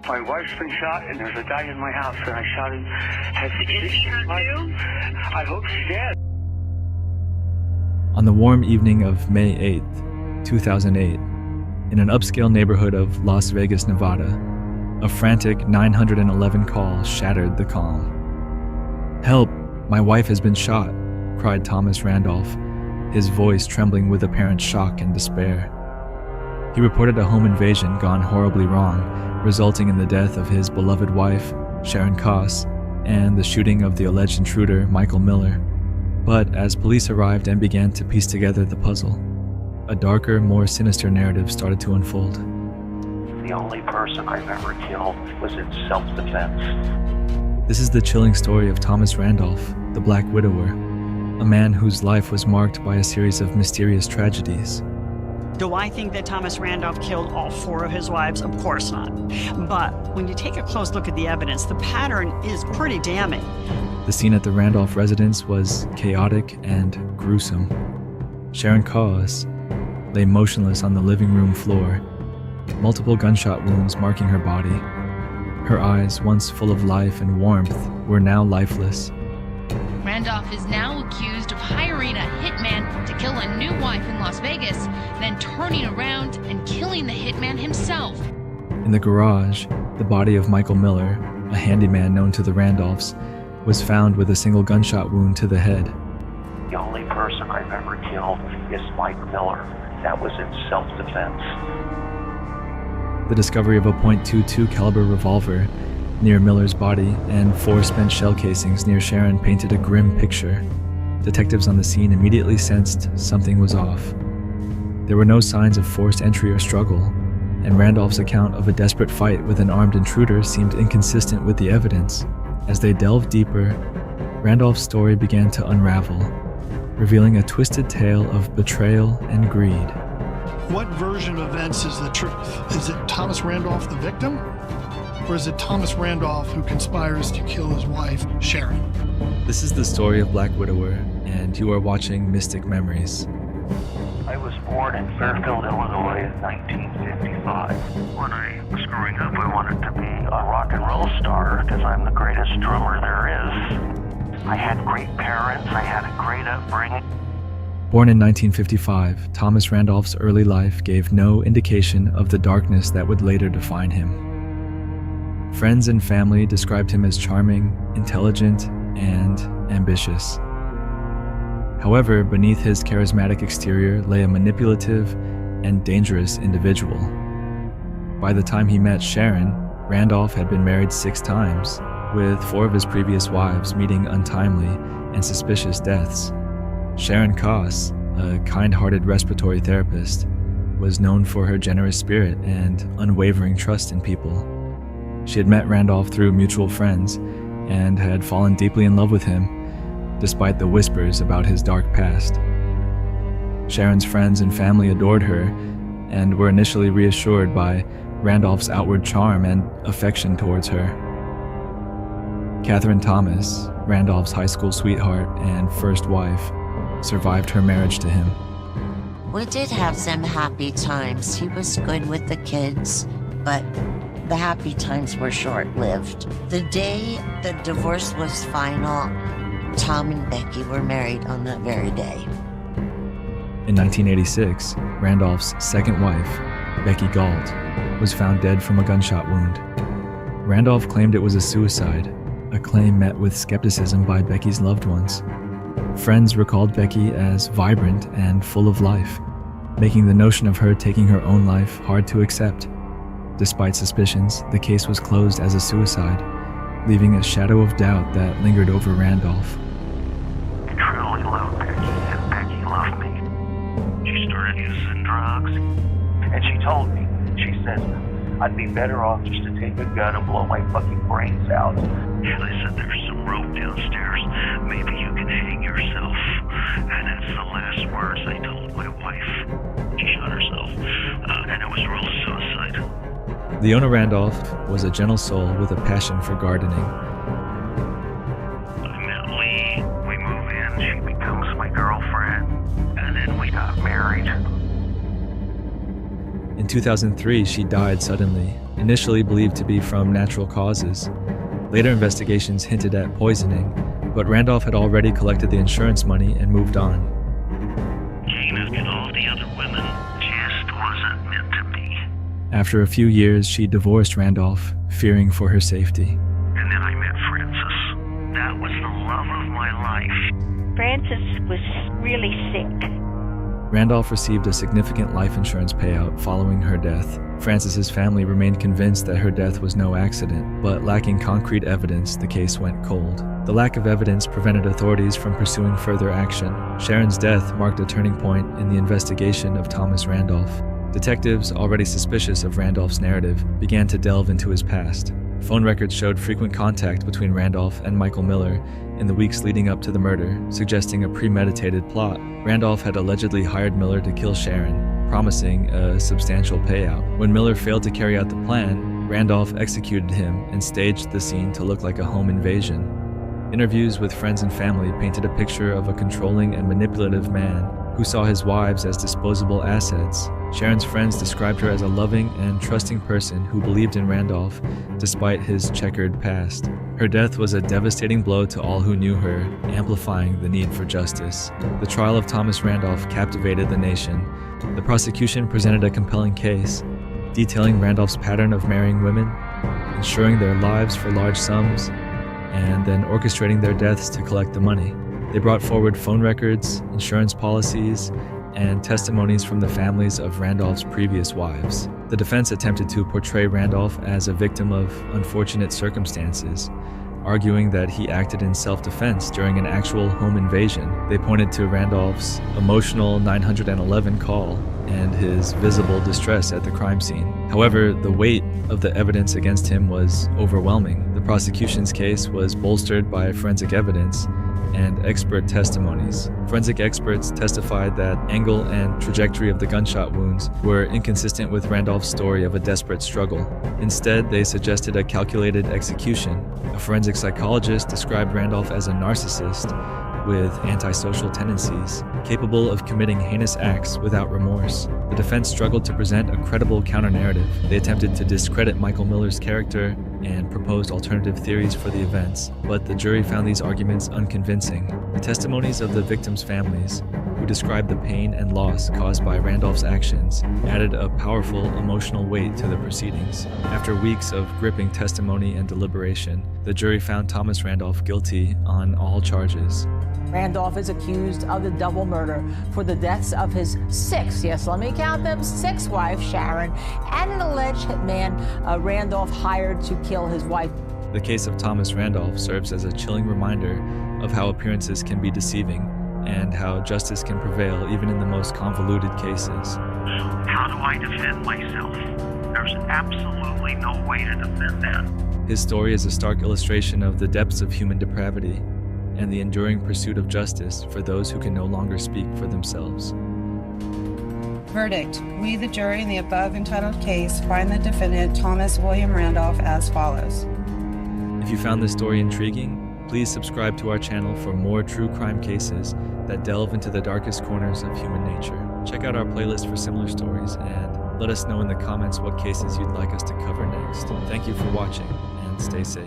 My wife's been shot, and there's a guy in my house, and I shot him. Is she hurt too? I hope she's dead. On the warm evening of May 8th, 2008, in an upscale neighborhood of Las Vegas, Nevada, a frantic 911 call shattered the calm. "Help! My wife has been shot," cried Thomas Randolph, his voice trembling with apparent shock and despair. He reported a home invasion gone horribly wrong, resulting in the death of his beloved wife, Sharon Koss, and the shooting of the alleged intruder, Michael Miller. But as police arrived and began to piece together the puzzle, a darker, more sinister narrative started to unfold. The only person I've ever killed was in self-defense. This is the chilling story of Thomas Randolph, the Black Widower, a man whose life was marked by a series of mysterious tragedies. Do I think that Thomas Randolph killed all 4 of his wives? Of course not. But when you take a close look at the evidence, the pattern is pretty damning. The scene at the Randolph residence was chaotic and gruesome. Sharon Koss lay motionless on the living room floor, multiple gunshot wounds marking her body. Her eyes, once full of life and warmth, were now lifeless. Randolph is now accused of hiring a hitman to kill a new wife in Las Vegas, then turning around and killing the hitman himself. In the garage, the body of Michael Miller, a handyman known to the Randolphs, was found with a single gunshot wound to the head. The only person I've ever killed is Mike Miller. That was in self-defense. The discovery of a .22 caliber revolver near Miller's body and 4 spent shell casings near Sharon painted a grim picture. Detectives on the scene immediately sensed something was off. There were no signs of forced entry or struggle, and Randolph's account of a desperate fight with an armed intruder seemed inconsistent with the evidence. As they delved deeper, Randolph's story began to unravel, revealing a twisted tale of betrayal and greed. What version of events is the truth? Is it Thomas Randolph, the victim? Or is it Thomas Randolph who conspires to kill his wife, Sharon? This is the story of Black Widower, and you are watching Mystic Memories. I was born in Fairfield, Illinois in 1955. When I was growing up, I wanted to be a rock and roll star because I'm the greatest drummer there is. I had great parents. I had a great upbringing. Born in 1955, Thomas Randolph's early life gave no indication of the darkness that would later define him. Friends and family described him as charming, intelligent, and ambitious. However, beneath his charismatic exterior lay a manipulative and dangerous individual. By the time he met Sharon, Randolph had been married 6 times, with 4 of his previous wives meeting untimely and suspicious deaths. Sharon Koss, a kind-hearted respiratory therapist, was known for her generous spirit and unwavering trust in people. She had met Randolph through mutual friends and had fallen deeply in love with him, despite the whispers about his dark past. Sharon's friends and family adored her and were initially reassured by Randolph's outward charm and affection towards her. Catherine Thomas, Randolph's high school sweetheart and first wife, survived her marriage to him. We did have some happy times. He was good with the kids, but the happy times were short-lived. The day the divorce was final, Tom and Becky were married on that very day. In 1986, Randolph's second wife, Becky Galt, was found dead from a gunshot wound. Randolph claimed it was a suicide, a claim met with skepticism by Becky's loved ones. Friends recalled Becky as vibrant and full of life, making the notion of her taking her own life hard to accept. Despite suspicions, the case was closed as a suicide, leaving a shadow of doubt that lingered over Randolph. I truly loved Becky, and Becky loved me. She started using drugs, and she told me, she said, I'd be better off just to take a gun and blow my fucking brains out. And I said, there's some rope downstairs. Maybe you can hang yourself. And that's the last words I told my wife. She shot herself, and it was a real suicide. Leona Randolph was a gentle soul with a passion for gardening. I met Lee. We move in. She becomes my girlfriend. And then we got married. In 2003, she died suddenly, initially believed to be from natural causes. Later investigations hinted at poisoning, but Randolph had already collected the insurance money and moved on. Jane and all the other women just wasn't meant to be. After a few years, she divorced Randolph, fearing for her safety. And then I met Frances. That was the love of my life. Frances was really sick. Randolph received a significant life insurance payout following her death. Frances's family remained convinced that her death was no accident, but lacking concrete evidence, the case went cold. The lack of evidence prevented authorities from pursuing further action. Sharon's death marked a turning point in the investigation of Thomas Randolph. Detectives, already suspicious of Randolph's narrative, began to delve into his past. Phone records showed frequent contact between Randolph and Michael Miller in the weeks leading up to the murder, suggesting a premeditated plot. Randolph had allegedly hired Miller to kill Sharon, promising a substantial payout. When Miller failed to carry out the plan, Randolph executed him and staged the scene to look like a home invasion. Interviews with friends and family painted a picture of a controlling and manipulative man who saw his wives as disposable assets. Sharon's friends described her as a loving and trusting person who believed in Randolph despite his checkered past. Her death was a devastating blow to all who knew her, amplifying the need for justice. The trial of Thomas Randolph captivated the nation. The prosecution presented a compelling case, detailing Randolph's pattern of marrying women, insuring their lives for large sums, and then orchestrating their deaths to collect the money. They brought forward phone records, insurance policies, and testimonies from the families of Randolph's previous wives. The defense attempted to portray Randolph as a victim of unfortunate circumstances, arguing that he acted in self-defense during an actual home invasion. They pointed to Randolph's emotional 911 call and his visible distress at the crime scene. However, the weight of the evidence against him was overwhelming. The prosecution's case was bolstered by forensic evidence and expert testimonies. Forensic experts testified that angle and trajectory of the gunshot wounds were inconsistent with Randolph's story of a desperate struggle. Instead, they suggested a calculated execution. A forensic psychologist described Randolph as a narcissist with antisocial tendencies, capable of committing heinous acts without remorse. The defense struggled to present a credible counter-narrative. They attempted to discredit Michael Miller's character and proposed alternative theories for the events, but the jury found these arguments unconvincing. The testimonies of the victims' families, who described the pain and loss caused by Randolph's actions, added a powerful emotional weight to the proceedings. After weeks of gripping testimony and deliberation, the jury found Thomas Randolph guilty on all charges. Randolph is accused of the double murder for the deaths of his six wife, Sharon, and an alleged hitman Randolph hired to kill his wife. The case of Thomas Randolph serves as a chilling reminder of how appearances can be deceiving and how justice can prevail even in the most convoluted cases. How do I defend myself? There's absolutely no way to defend that. His story is a stark illustration of the depths of human depravity and the enduring pursuit of justice for those who can no longer speak for themselves. Verdict. We, the jury, in the above entitled case, find the defendant, Thomas William Randolph, as follows. If you found this story intriguing, please subscribe to our channel for more true crime cases that delve into the darkest corners of human nature. Check out our playlist for similar stories and let us know in the comments what cases you'd like us to cover next. Thank you for watching and stay safe.